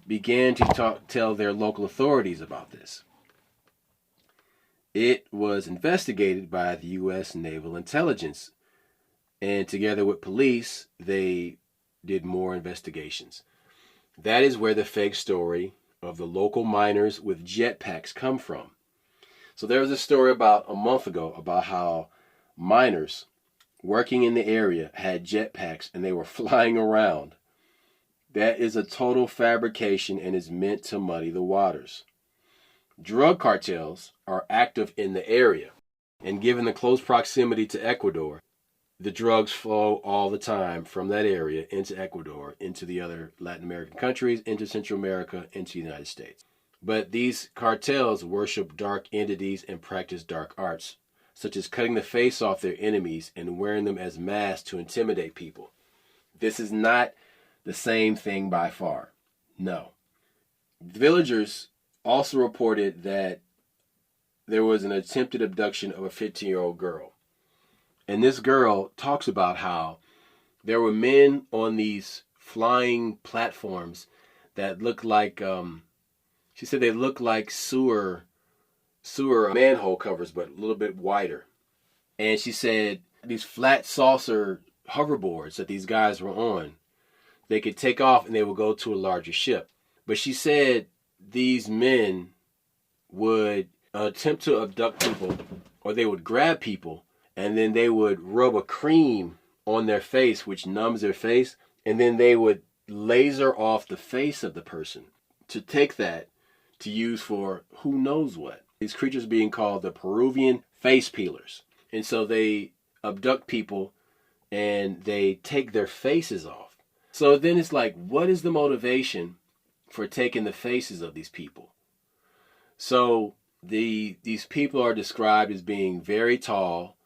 began to tell their local authorities about this. It was investigated by the U.S. Naval Intelligence, and together with police, they did more investigations. That is where the fake story of the local miners with jetpacks come from. So there was a story about a month ago about how miners working in the area had jetpacks and they were flying around. That is a total fabrication and is meant to muddy the waters. Drug cartels are active in the area, and given the close proximity to Ecuador, the drugs flow all the time from that area into Ecuador, into the other Latin American countries, into Central America, into the United States. But these cartels worship dark entities and practice dark arts, such as cutting the face off their enemies and wearing them as masks to intimidate people. This is not the same thing by far. No. Villagers also reported that there was an attempted abduction of a 15-year-old girl. And this girl talks about how there were men on these flying platforms that looked like, she said they looked like sewer manhole covers, but a little bit wider. And she said these flat saucer hoverboards that these guys were on, they could take off and they would go to a larger ship. But she said these men would attempt to abduct people, or they would grab people, and then they would rub a cream on their face, which numbs their face, and then they would laser off the face of the person to take that to use for who knows what. These creatures being called the Peruvian face peelers. And so they abduct people and they take their faces off. So then it's like, what is the motivation for taking the faces of these people? So these people are described as being very tall,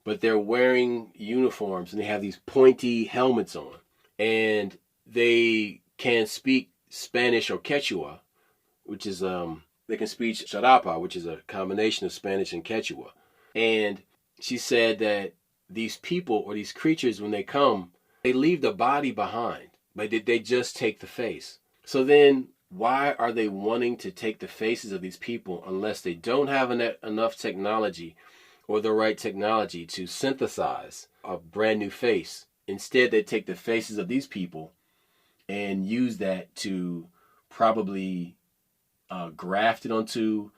but they're wearing uniforms and they have these pointy helmets on. And they can speak Spanish or Quechua, which is, they can speak Charapa, which is a combination of Spanish and Quechua. And she said that these people or these creatures, when they come, they leave the body behind, but they just take the face. So then why are they wanting to take the faces of these people unless they don't have enough technology or the right technology to synthesize a brand new face? Instead, they take the faces of these people and use that to probably graft it onto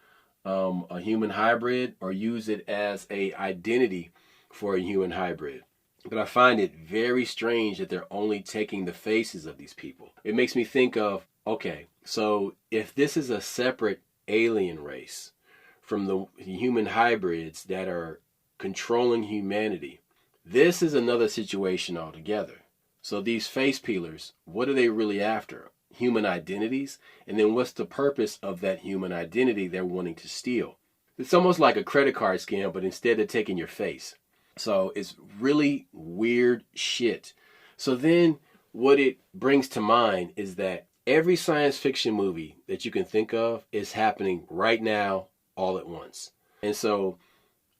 a human hybrid, or use it as a identity for a human hybrid. But I find it very strange that they're only taking the faces of these people. It makes me think of, okay, so if this is a separate alien race from the human hybrids that are controlling humanity, this is another situation altogether. So these face peelers, what are they really after? Human identities? And then what's the purpose of that human identity they're wanting to steal? It's almost like a credit card scam, but instead of taking your face. So it's really weird shit. So then what it brings to mind is that every science fiction movie that you can think of is happening right now, all at once. And so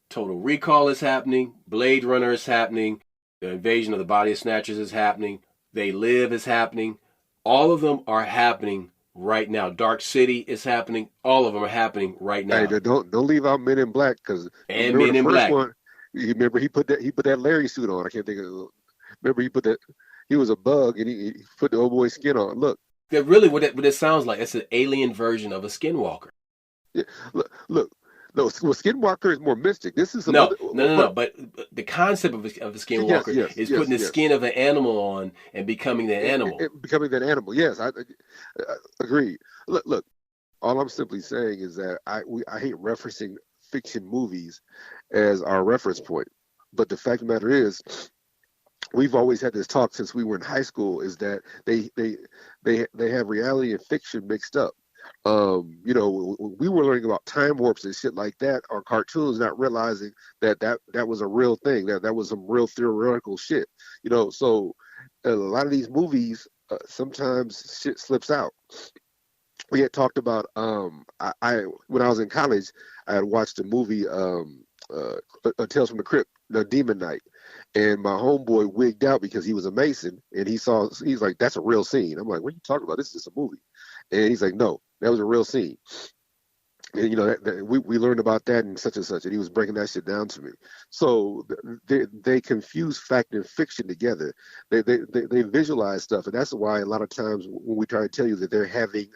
Total Recall is happening, Blade Runner is happening, the Invasion of the Body Snatchers is happening, They Live is happening. All of them are happening right now. Dark City is happening. All of them are happening right now. Hey, don't leave out Men in Black, because and Men in Black. One, you remember he put that Larry suit on. I can't think of. Remember he was a bug and he put the old boy's skin on. Look. That really what it sounds like. It's an alien version of a skinwalker. Yeah, look. No, well, Skinwalker is more mystic. This is no. But the concept of the Skinwalker is putting the skin of an animal on and becoming that animal. Becoming that animal. Yes, I agree. Look. All I'm simply saying is that I hate referencing fiction movies as our reference point. But the fact of the matter is, we've always had this talk since we were in high school. Is that they have reality and fiction mixed up. We were learning about time warps and shit like that on cartoons, not realizing that was a real thing, that was some real theoretical shit. So a lot of these movies, sometimes shit slips out. We had talked about, I when I was in college, I had watched a movie, Tales from the Crypt, the Demon Knight, and my homeboy wigged out because he was a Mason, and he's like, that's a real scene. I'm like, what are you talking about? This is just a movie. And he's like, no, that was a real scene. And we learned about that and such, and he was breaking that shit down to me. So they confuse fact and fiction together. They visualize stuff, and that's why a lot of times when we try to tell you that they're having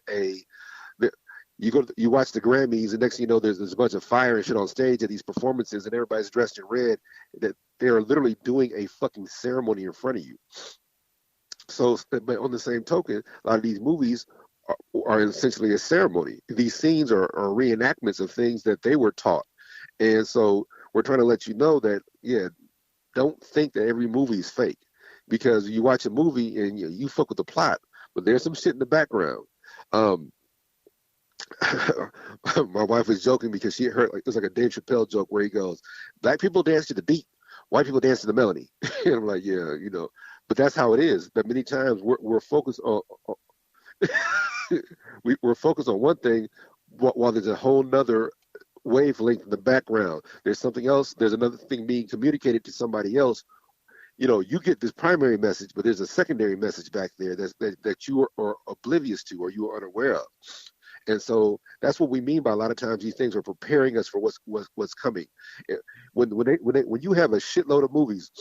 you watch the Grammys, and next thing you know, there's a bunch of fire and shit on stage at these performances, and everybody's dressed in red. That they are literally doing a fucking ceremony in front of you. So, but on the same token, a lot of these movies are essentially a ceremony. These scenes are reenactments of things that they were taught. And so we're trying to let you know that, don't think that every movie is fake, because you watch a movie and you fuck with the plot, but there's some shit in the background. My wife was joking because she heard like it was like a Dave Chappelle joke where he goes, "Black people dance to the beat, white people dance to the melody." And I'm like, yeah, but that's how it is. That many times we're focused on we're focused on one thing while there's a whole nother wavelength in the background. There's something else. There's another thing being communicated to somebody else. You get this primary message, but there's a secondary message back there that you are oblivious to or you are unaware of. And so that's what we mean by a lot of times these things are preparing us for what's coming. When you have a shitload of movies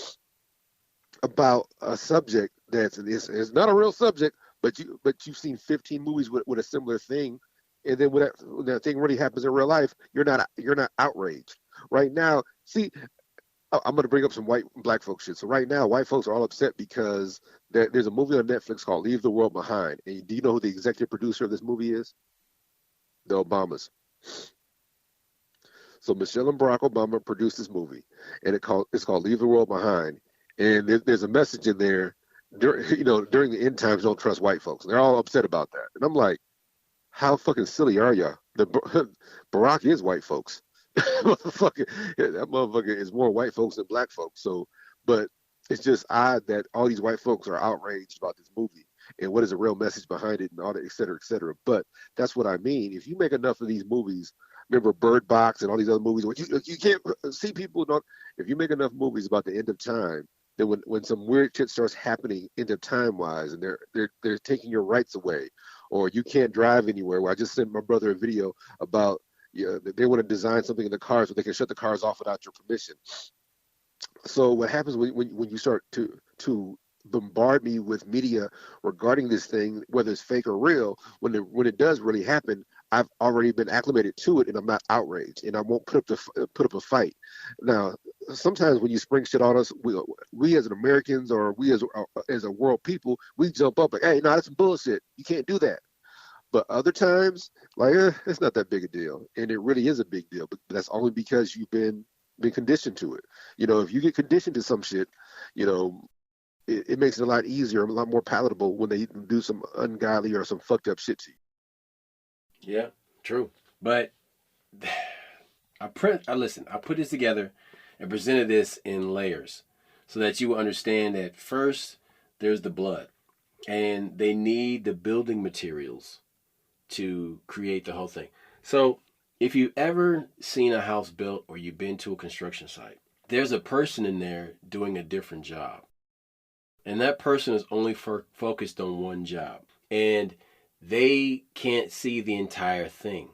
about a subject it's not a real subject, but you've seen 15 movies with a similar thing, and then when that thing really happens in real life, you're not outraged. Right now, see, I'm going to bring up some white and black folk shit. So right now, white folks are all upset because there's a movie on Netflix called Leave the World Behind. And do you know who the executive producer of this movie is? The Obamas. So Michelle and Barack Obama produced this movie, and it's called Leave the World Behind. And there's a message in there, during the end times, don't trust white folks. And they're all upset about that. And I'm like, how fucking silly are y'all? Barack is white folks. That motherfucker is more white folks than black folks. So, but it's just odd that all these white folks are outraged about this movie and what is the real message behind it and all that, et cetera, et cetera. But that's what I mean. If you make enough of these movies, remember Bird Box and all these other movies, you can't see people. If you make enough movies about the end of time, then when some weird shit starts happening end of time wise, and they're taking your rights away, or you can't drive anywhere. Well, I just sent my brother a video about they want to design something in the cars so they can shut the cars off without your permission. So what happens when you start to bombard me with media regarding this thing, whether it's fake or real, when it does really happen, I've already been acclimated to it, and I'm not outraged, and I won't put up a fight. Now, sometimes when you spring shit on us, we as Americans or we as a world people, we jump up like, hey, no, that's bullshit. You can't do that. But other times, like, it's not that big a deal, and it really is a big deal. But that's only because you've been conditioned to it. If you get conditioned to some shit, it makes it a lot easier, a lot more palatable when they do some ungodly or some fucked up shit to you. Yeah, true. But I put this together and presented this in layers so that you will understand that first there's the blood, and they need the building materials to create the whole thing. So if you've ever seen a house built or you've been to a construction site, there's a person in there doing a different job. And that person is only focused on one job. And they can't see the entire thing.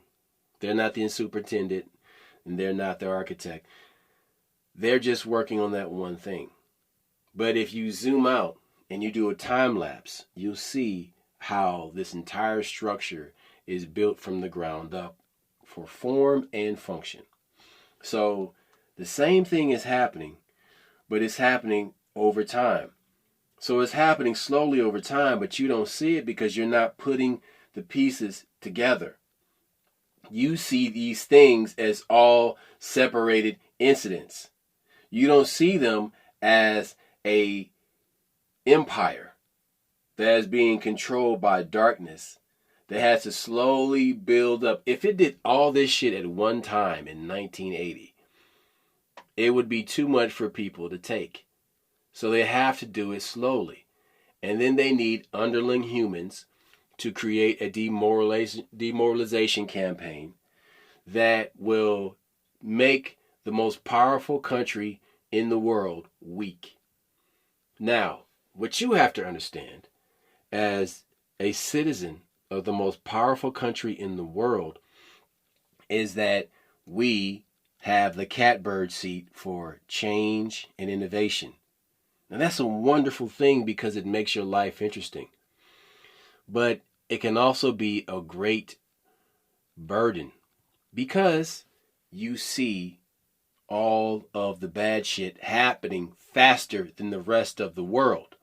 They're not the superintendent, and they're not the architect. They're just working on that one thing. But if you zoom out and you do a time lapse, you'll see how this entire structure is built from the ground up for form and function. So the same thing is happening, but it's happening over time. So it's happening slowly over time, but you don't see it because you're not putting the pieces together. You see these things as all separated incidents. You don't see them as a empire that is being controlled by darkness that has to slowly build up. If it did all this shit at one time in 1980, it would be too much for people to take. So they have to do it slowly. And then they need underling humans to create a demoralization campaign that will make the most powerful country in the world weak. Now, what you have to understand as a citizen of the most powerful country in the world is that we have the catbird seat for change and innovation. Now that's a wonderful thing because it makes your life interesting. But it can also be a great burden because you see all of the bad shit happening faster than the rest of the world.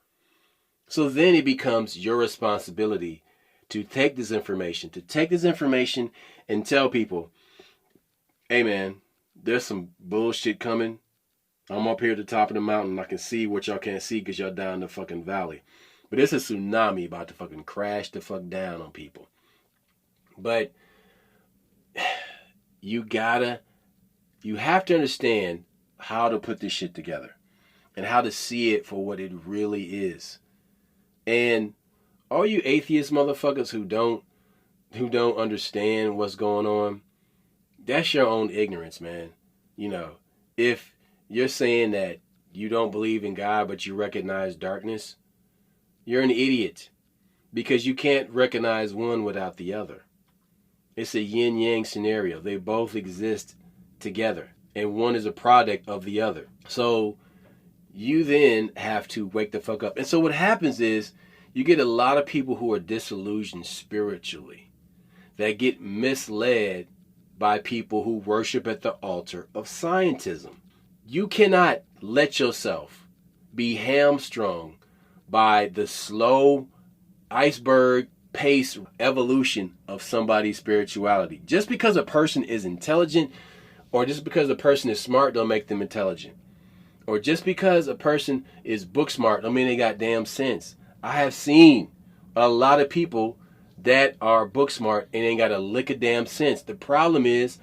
So then it becomes your responsibility to take this information, and tell people, hey man, there's some bullshit coming. I'm up here at the top of the mountain. I can see what y'all can't see because y'all down the fucking valley. But it's a tsunami about to fucking crash the fuck down on people. But you have to understand how to put this shit together and how to see it for what it really is. And all you atheist motherfuckers who don't understand what's going on, that's your own ignorance, man. You know, if you're saying that you don't believe in God but you recognize darkness, you're an idiot because you can't recognize one without the other. It's a yin-yang scenario. They both exist together, and one is a product of the other. So you then have to wake the fuck up. And so what happens is you get a lot of people who are disillusioned spiritually that get misled by people who worship at the altar of scientism. You cannot let yourself be hamstrung by the slow iceberg pace evolution of somebody's spirituality. Just because a person is intelligent or just because a person is smart don't make them intelligent. Or just because a person is book smart don't mean they got damn sense. I have seen a lot of people that are book smart and ain't got a lick of damn sense. The problem is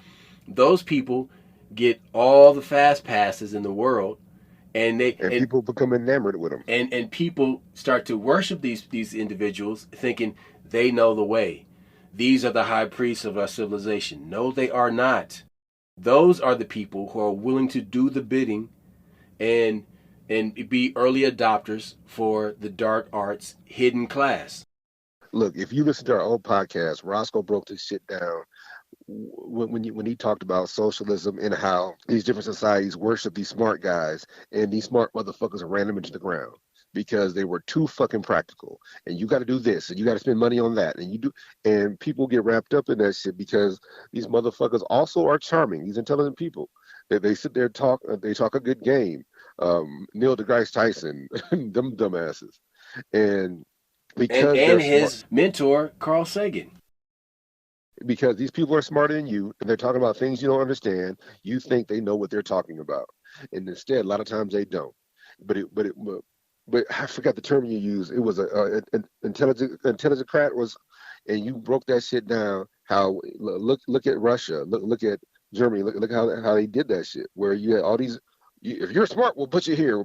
those people get all the fast passes in the world, and people become enamored with them. And people start to worship these individuals thinking they know the way. These are the high priests of our civilization. No, they are not. Those are the people who are willing to do the bidding and be early adopters for the dark arts hidden class. Look, if you listen to our old podcast, Roscoe broke this shit down when he talked about socialism and how these different societies worship these smart guys, and these smart motherfuckers ran them into the ground because they were too fucking practical. And you got to do this, and you got to spend money on that, and people get wrapped up in that shit because these motherfuckers also are charming. These intelligent people, they sit there they talk a good game. Neil deGrasse Tyson, them dumbasses, and because and his mentor Carl Sagan. Because these people are smarter than you and they're talking about things you don't understand, you think they know what they're talking about, and instead a lot of times they don't. But I forgot the term you used. It was an intelligent was, and you broke that shit down. How look at Russia, look at Germany, look how they did that shit. Where you had all these, if you're smart, we'll put you here,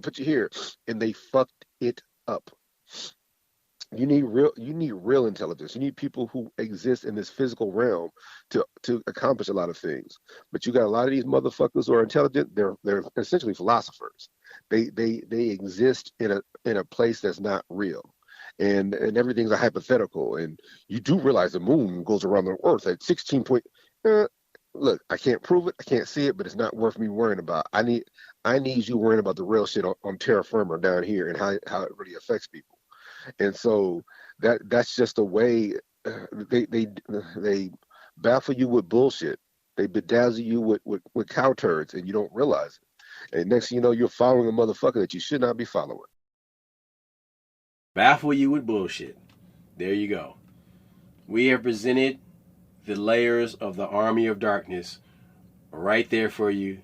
and they fucked it up. You need real intelligence. You need people who exist in this physical realm to accomplish a lot of things. But you got a lot of these motherfuckers who are intelligent. They're essentially philosophers. They exist in a place that's not real, and everything's a hypothetical. And you do realize the moon goes around the Earth at 16 point. Look, I can't prove it. I can't see it, but it's not worth me worrying about. I need you worrying about the real shit on terra firma down here and how it really affects people. And so that's just a way they baffle you with bullshit. They bedazzle you with cow turds, and you don't realize it. And next thing you know, you're following a motherfucker that you should not be following. Baffle you with bullshit. There you go. We have presented the layers of the army of darkness right there for you.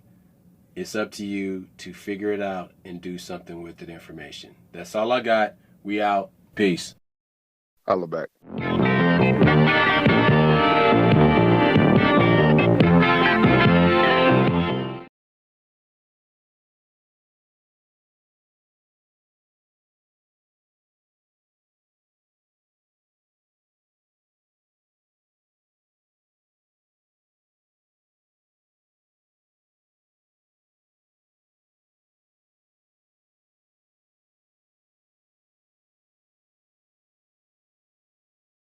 It's up to you to figure it out and do something with that information. That's all I got. We out. Peace. Holla back.